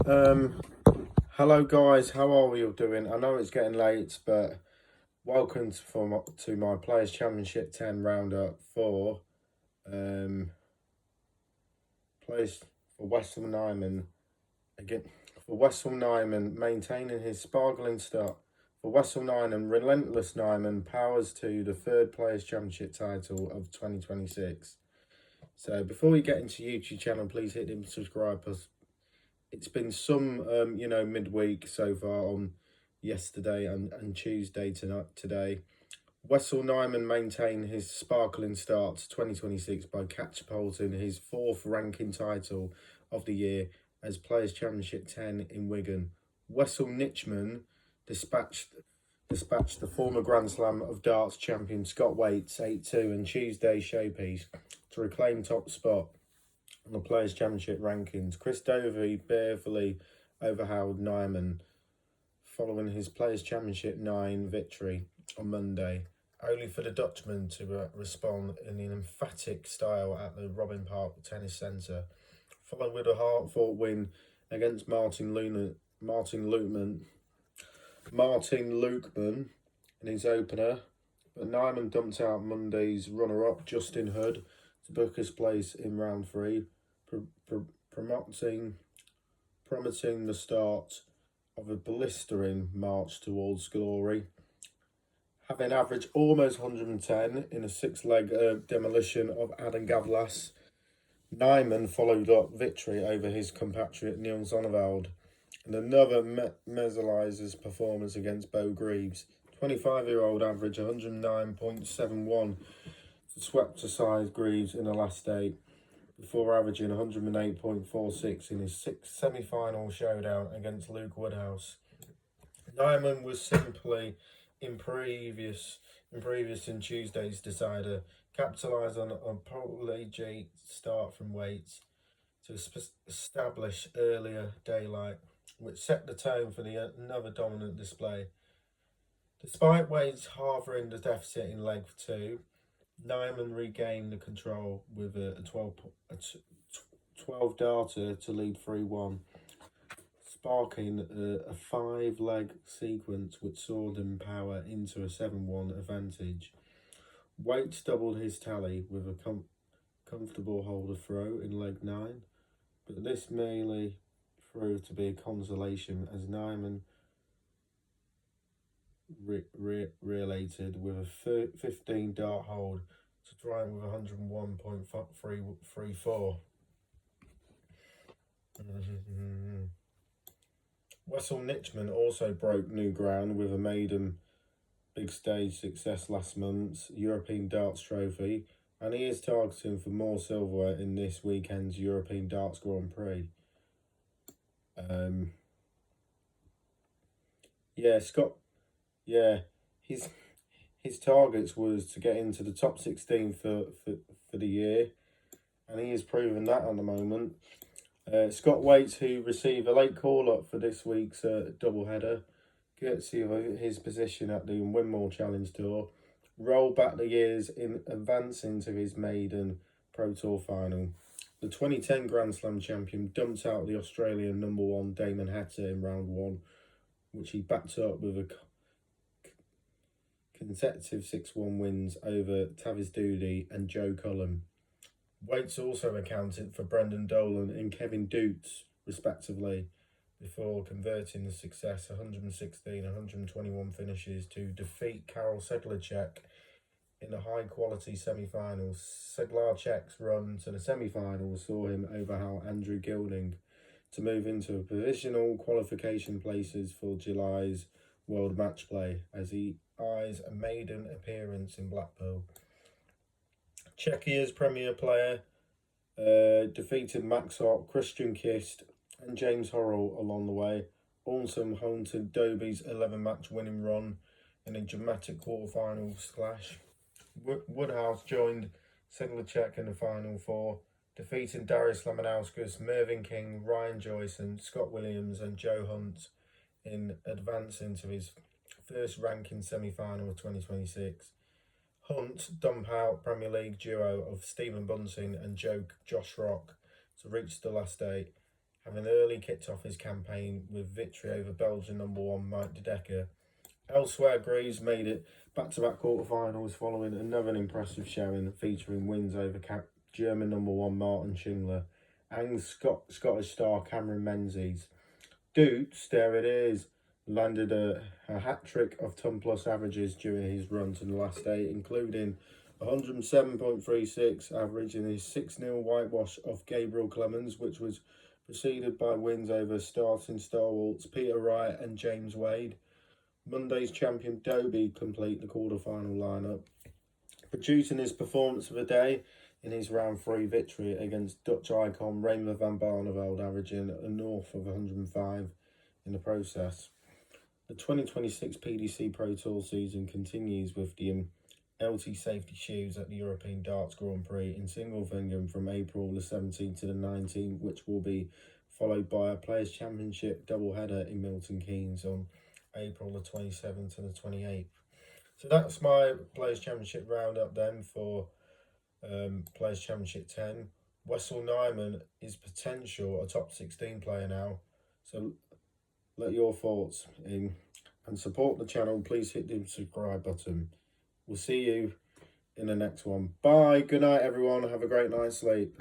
Um, Hello guys, how are you all doing? I know it's getting late, but welcome to my Players Championship 10 roundup for players for Wessel Nijman again. For Wessel Nijman maintaining his sparkling start. For Wessel Nijman, relentless Nijman powers to the third Players Championship title of 2026. So before we get into YouTube channel, please hit the subscribe. It's been some midweek so far on yesterday and Tuesday today. Wessel Nijman maintained his sparkling start to 2026 by catapulting his fourth ranking title of the year as Players Championship 10 in Wigan. Wessel Nijman dispatched the former Grand Slam of Darts champion Scott Waits 8-2 and Tuesday showpiece to reclaim top spot on the Players' Championship rankings. Chris Dovey barely overhauled Nijman following his Players' Championship 9 victory on Monday, only for the Dutchman to respond in an emphatic style at the Robin Park Tennis Centre, followed with a hard-fought win against Martin Lukeman in his opener, but Nijman dumped out Monday's runner-up Justin Hood to book his place in round 3, promising the start of a blistering march towards glory. Having averaged almost 110 in a six-leg demolition of Adam Gavlas, Nijman followed up victory over his compatriot Neil Zonneveld and another mesmerizes performance against Bo Greaves. 25-year-old averaged 109.71 swept aside Greaves in the last 8 before averaging 108.46 in his sixth semi-final showdown against Luke Woodhouse. Nijman was simply impervious in Tuesday's decider, capitalised on a polar-J start from Waits to establish earlier daylight, which set the tone for another dominant display. Despite Waits halving the deficit in leg 2, Nijman regained the control with a 12 darter to lead 3-1, sparking a 5-leg sequence which saw them power into a 7-1 advantage. Waits doubled his tally with a comfortable holder throw in leg 9, but this merely proved to be a consolation as Nijman related with a 15 dart hold to try with 101.334. Wessel Nijman also broke new ground with a maiden big stage success last month's European Darts Trophy, and he is targeting for more silverware in this weekend's European Darts Grand Prix. His targets was to get into the top 16 for the year, and he is proving that at the moment. Scott Waits, who received a late call-up for this week's doubleheader, courtesy of his position at the Wimborne Challenge Tour, rolled back the years in advancing to his maiden ProTour final. The 2010 Grand Slam champion dumped out the Australian number 1 Damon Hatter in round 1, which he backed up with a consecutive 6-1 wins over Tavis Doody and Joe Cullen. Waits also accounted for Brendan Dolan and Kevin Doots, respectively, before converting the success 116 and 121 finishes to defeat Karel Sedlacek in the high-quality semi-finals. Sedlacek's run to the semi-finals saw him overhaul Andrew Gilding to move into provisional qualification places for July's World Match Play as he eyes a maiden appearance in Blackpool. Czechia's premier player defeated Max Hopp, Christian Kist and James Horrell along the way, also home to Dobie's 11-match winning run in a dramatic quarterfinals clash. Woodhouse joined Sedlacek in the final 4, defeating Darius Lamanauskas, Mervyn King, Ryan Joyce and Scott Williams and Joe Hunt in advancing to his first ranking semi-final of 2026. Hunt dump out Premier League duo of Stephen Bunting and Josh Rock to reach the last 8. having early kicked off his campaign with victory over Belgian #1 Mike de Decker. Elsewhere, Greaves made it back-to-back quarterfinals following another impressive showing featuring wins over German #1 Martin Schindler and Scottish star Cameron Menzies. Doots, there it is, landed a hat-trick of ton-plus averages during his run to the last day, including 107.36 average in his 6-0 whitewash of Gabriel Clemens, which was preceded by wins over starting stalwarts Peter Wright and James Wade. Monday's champion Dobie complete the quarter-final lineup, producing his performance of the day in his round 3 victory against Dutch icon Raymer van Barneveld, averaging a north of 105 in the process. The 2026 PDC Pro Tour season continues with the LT safety shoes at the European Darts Grand Prix in Singlefingam from April the 17th to the 19th, which will be followed by a Players' Championship doubleheader in Milton Keynes on April the 27th to the 28th. So that's my Players' Championship roundup then for Players' Championship 10. Wessel Nijman is potential a top 16 player now. So let your thoughts in and support the channel. Please hit the subscribe button. We'll see you in the next one. Bye. Good night, everyone. Have a great night's sleep.